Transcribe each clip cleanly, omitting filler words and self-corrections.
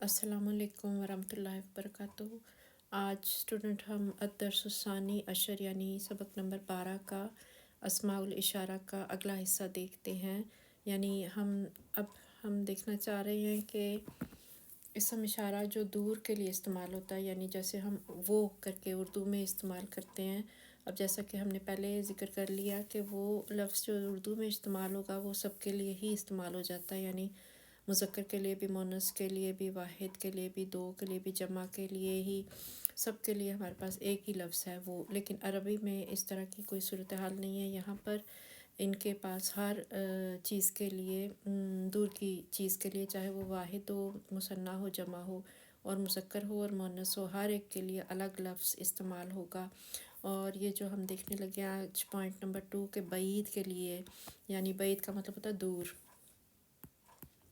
السلام علیکم ورحمۃ اللہ وبرکاتہ۔ آج اسٹوڈنٹ ہم الدرس الثانی عشر یعنی سبق نمبر 12 کا اسماء الاشارہ کا اگلا حصہ دیکھتے ہیں۔ یعنی ہم دیکھنا چاہ رہے ہیں کہ اسم اشارہ جو دور کے لیے استعمال ہوتا ہے، یعنی جیسے ہم وہ کر کے اردو میں استعمال کرتے ہیں۔ اب جیسا کہ ہم نے پہلے ذکر کر لیا کہ وہ لفظ جو اردو میں استعمال ہوگا وہ سب کے لیے ہی استعمال ہو جاتا ہے، یعنی مذکر کے لیے بھی، مؤنث کے لیے بھی، واحد کے لیے بھی، دو کے لیے بھی، جمع کے لیے ہی، سب کے لیے ہمارے پاس ایک ہی لفظ ہے وہ۔ لیکن عربی میں اس طرح کی کوئی صورتحال نہیں ہے۔ یہاں پر ان کے پاس ہر چیز کے لیے، دور کی چیز کے لیے، چاہے وہ واحد ہو، مثنیٰ ہو، جمع ہو، اور مذکر ہو اور مؤنث ہو، ہر ایک کے لیے الگ لفظ استعمال ہوگا۔ اور یہ جو ہم دیکھنے لگے آج پوائنٹ نمبر 2 کہ بعید کے لیے، یعنی بعید کا مطلب ہوتا ہے دور،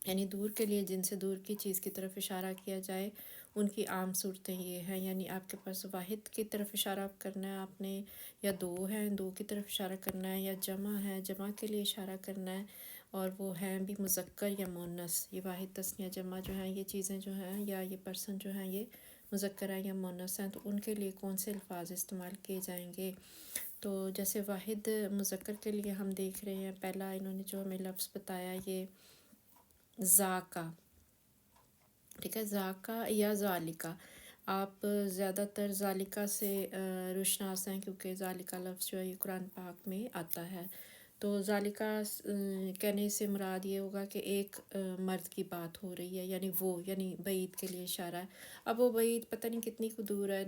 یعنی دور کے لیے جن سے دور کی چیز کی طرف اشارہ کیا جائے ان کی عام صورتیں یہ ہیں۔ یعنی آپ کے پاس واحد کی طرف اشارہ کرنا ہے آپ نے، یا دو ہیں، دو کی طرف اشارہ کرنا ہے، یا جمع ہے، جمع کے لیے اشارہ کرنا ہے، اور وہ ہیں بھی مذکر یا مؤنث۔ یہ واحد، تثنیہ، جمع جو ہیں، یہ چیزیں جو ہیں یا یہ پرسن جو ہیں، یہ مذکر ہیں یا مؤنث ہیں، تو ان کے لیے کون سے الفاظ استعمال کیے جائیں گے۔ تو جیسے واحد مذکر کے لیے ہم دیکھ رہے ہیں، پہلا انہوں نے جو ہمیں لفظ بتایا یہ ذاکا، ٹھیک ہے، ذاکا یا ذالکا۔ آپ زیادہ تر ذالکا سے روشناس ہیں، کیونکہ ذالکا لفظ جو ہے یہ قرآن پاک میں آتا ہے۔ تو ذالکا کہنے سے مراد یہ ہوگا کہ ایک مرد کی بات ہو رہی ہے، یعنی وہ، یعنی بعید کے لیے اشارہ ہے۔ اب وہ بعید پتہ نہیں کتنی کو دور ہے،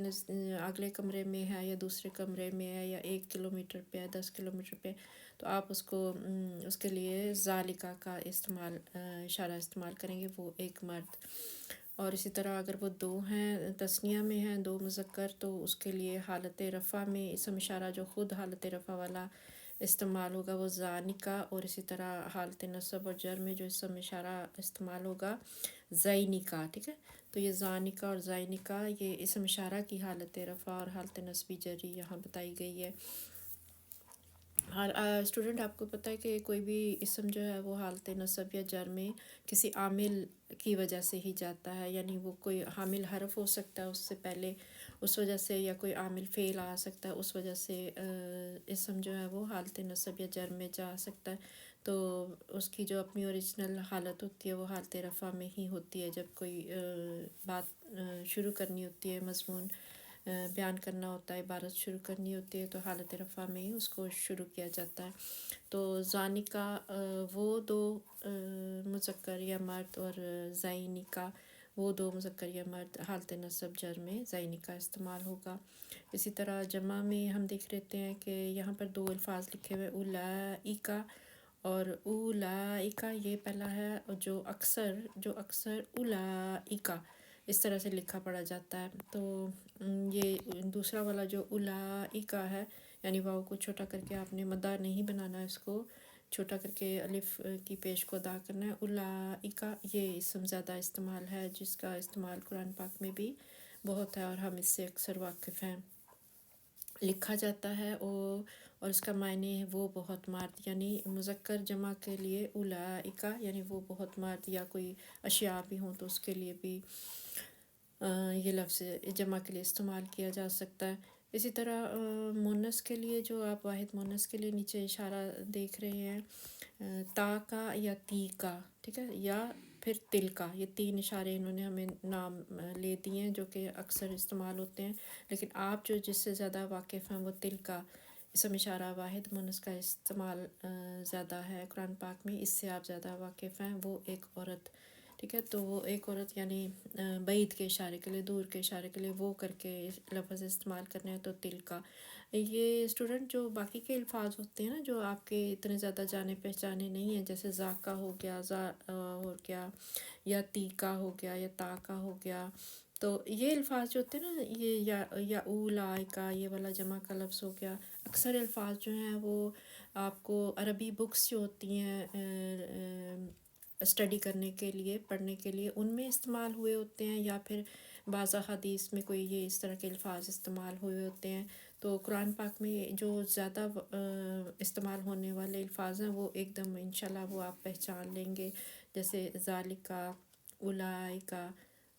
اگلے کمرے میں ہے یا دوسرے کمرے میں ہے، یا 1 کلومیٹر پہ ہے، 10 کلومیٹر پہ، تو آپ اس کو اس کے لیے ذالکا کا استعمال، اشارہ استعمال کریں گے، وہ ایک مرد۔ اور اسی طرح اگر وہ دو ہیں، تثنیہ میں ہیں، دو مذکر، تو اس کے لیے حالت رفع میں اسم اشارہ جو خود حالت رفع والا استعمال ہوگا وہ ذانکا، اور اسی طرح حالت نصب اور جر میں جو اسم اشارہ استعمال ہوگا زینکا، ٹھیک ہے۔ تو یہ ذانکا اور زینکا یہ اسم اشارہ کی حالت رفع اور حالت نصبی جری یہاں بتائی گئی ہے۔ ہر اسٹوڈنٹ آپ کو پتہ ہے کہ کوئی بھی اسم جو ہے وہ حالت نصب یا جر میں کسی عامل کی وجہ سے ہی جاتا ہے، یعنی وہ کوئی حامل حرف ہو سکتا ہے اس سے پہلے، اس وجہ سے، یا کوئی عامل فعل آ سکتا ہے اس وجہ سے اسم جو ہے وہ حالت نصب یا جر میں جا سکتا ہے۔ تو اس کی جو اپنی اوریجنل حالت ہوتی ہے وہ حالت رفع میں ہی ہوتی ہے، جب کوئی بات شروع کرنی ہوتی ہے، مضمون بیان کرنا ہوتا ہے، عبارت شروع کرنی ہوتی ہے، تو حالت رفع میں ہی اس کو شروع کیا جاتا ہے۔ تو ذانکا وہ دو مذکر یا مرد، اور زینکا وہ دو مذکر یا مرد، حالت نصب جر میں زینکا استعمال ہوگا۔ اسی طرح جمع میں ہم دیکھ لیتے ہیں کہ یہاں پر دو الفاظ لکھے ہوئے اولائکا اور اولائکا، یہ پہلا ہے جو اکثر اولائکا اس طرح سے لکھا پڑا جاتا ہے۔ تو یہ دوسرا والا جو اولائکا ہے، یعنی واو کو چھوٹا کر کے آپ نے مدہ نہیں بنانا ہے، اس کو چھوٹا کر کے الف کی پیش کو ادا کرنا ہے۔ اولائکا یہ اسم زیادہ استعمال ہے، جس کا استعمال قرآن پاک میں بھی بہت ہے اور ہم اس سے اکثر واقف ہیں۔ لکھا جاتا ہے اور اس کا معنی ہے وہ بہت مرد، یعنی مذکر جمع کے لیے اولائکا یعنی وہ بہت مرد، یا کوئی اشیاء بھی ہوں تو اس کے لیے بھی یہ لفظ جمع کے لیے استعمال کیا جا سکتا ہے۔ اسی طرح مؤنث کے لیے جو آپ واحد مؤنث کے لیے نیچے اشارہ دیکھ رہے ہیں، تا کا یا تی کا، ٹھیک ہے، یا پھر تل کا، یہ تین اشارے انہوں نے ہمیں نام لے دیے ہیں جو کہ اکثر استعمال ہوتے ہیں، لیکن آپ جو جس سے زیادہ واقف ہیں وہ تل کا اسم اشارہ واحد مؤنث کا استعمال زیادہ ہے قرآن پاک میں، اس سے آپ زیادہ واقف ہیں، وہ ایک عورت، ٹھیک ہے۔ تو وہ ایک عورت یعنی بعید کے اشارے کے لیے، دور کے اشارے کے لیے وہ کر کے لفظ استعمال کرنے ہیں، تو تل کا۔ یہ اسٹوڈنٹ جو باقی کے الفاظ ہوتے ہیں نا جو آپ کے اتنے زیادہ جانے پہچانے نہیں ہیں، جیسے ذاکا ہو گیا، ہو گیا، یا تیکا ہو گیا، یا تاکا ہو گیا، تو یہ الفاظ جو ہوتے ہیں نا، یہ یا اولائکا یہ والا جمع کا لفظ ہو گیا، اکثر الفاظ جو ہیں وہ آپ کو عربی بکس جو ہوتی ہیں اسٹڈی کرنے کے لیے، پڑھنے کے لیے، ان میں استعمال ہوئے ہوتے ہیں، یا پھر بعض حدیث میں کوئی یہ اس طرح کے الفاظ استعمال ہوئے ہوتے ہیں۔ تو قرآن پاک میں جو زیادہ استعمال ہونے والے الفاظ ہیں وہ ایک دم انشاءاللہ وہ آپ پہچان لیں گے، جیسے ذالکا، اولائکا،